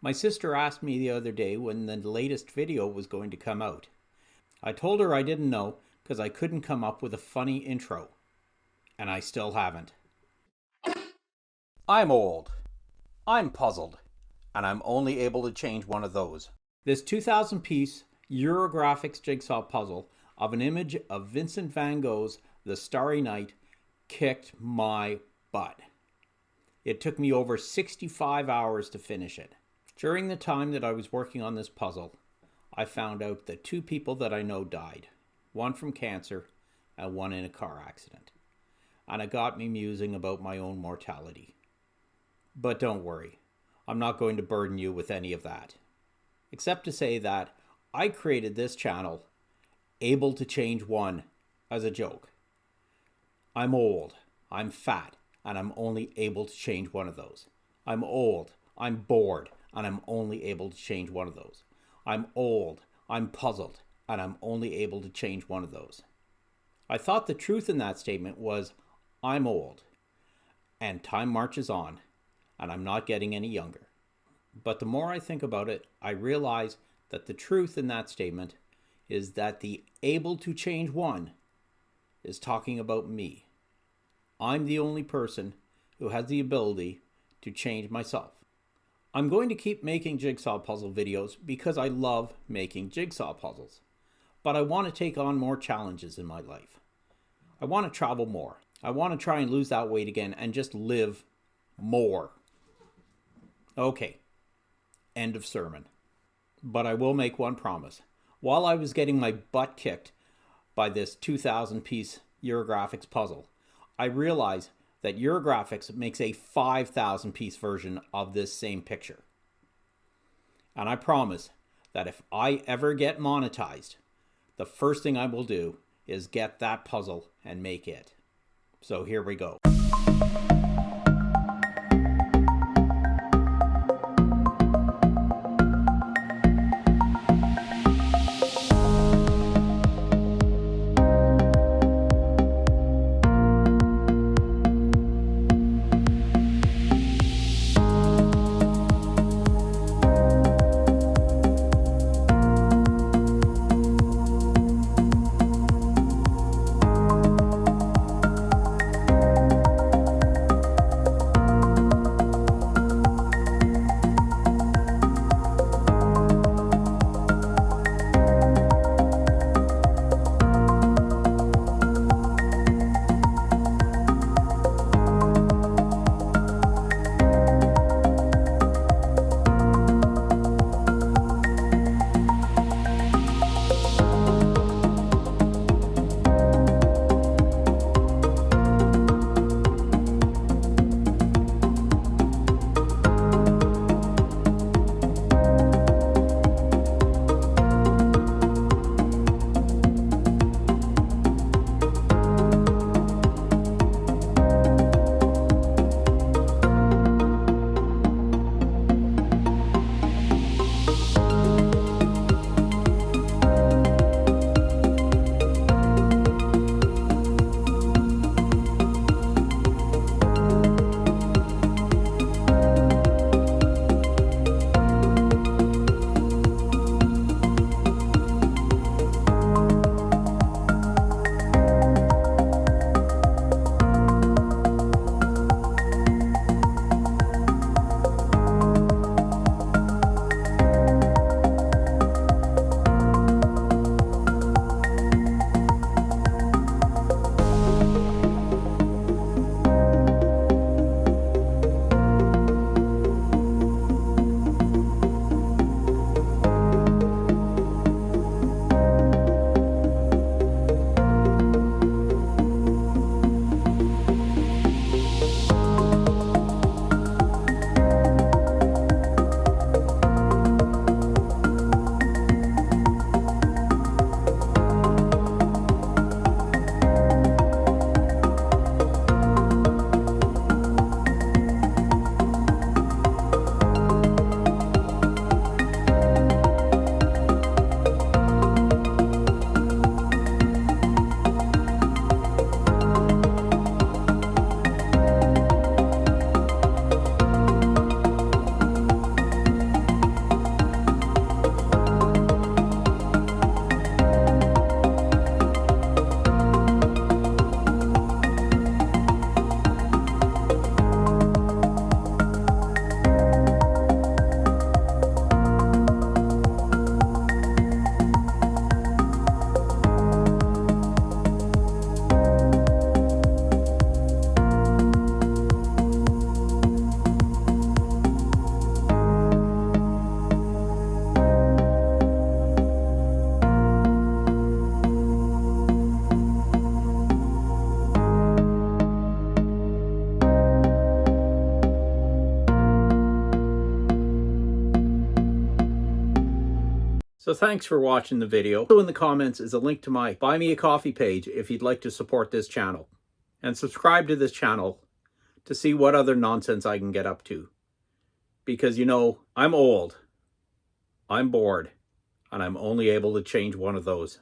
My sister asked me the other day when the latest video was going to come out. I told her I didn't know because I couldn't come up with a funny intro. And I still haven't. I'm old. I'm puzzled. And I'm only able to change one of those. This 2,000-piece Eurographics jigsaw puzzle of an image of Vincent van Gogh's The Starry Night kicked my butt. It took me over 65 hours to finish it. During the time that I was working on this puzzle, I found out that 2 people that I know died. One from cancer and one in a car accident. And it got me musing about my own mortality. But don't worry, I'm not going to burden you with any of that. Except to say that I created this channel, Able to Change One, as a joke. I'm old, I'm fat, and I'm only able to change one of those. I'm old, I'm bored, and I'm only able to change one of those. I'm old, I'm puzzled, and I'm only able to change one of those. I thought the truth in that statement was, I'm old, and time marches on, and I'm not getting any younger. But the more I think about it, I realize that the truth in that statement is that the able to change one is talking about me. I'm the only person who has the ability to change myself. I'm going to keep making jigsaw puzzle videos because I love making jigsaw puzzles. But I want to take on more challenges in my life. I want to travel more. I want to try and lose that weight again and just live more. Okay, end of sermon. But I will make one promise. While I was getting my butt kicked by this 2,000-piece Eurographics puzzle, I realized that Eurographics makes a 5,000-piece version of this same picture. And I promise that if I ever get monetized, the first thing I will do is get that puzzle and make it. So here we go. So thanks for watching the video. Also in the comments is a link to my Buy Me a Coffee page if you'd like to support this channel. And subscribe to this channel to see what other nonsense I can get up to. Because, you know, I'm old, I'm bored, and I'm only able to change one of those.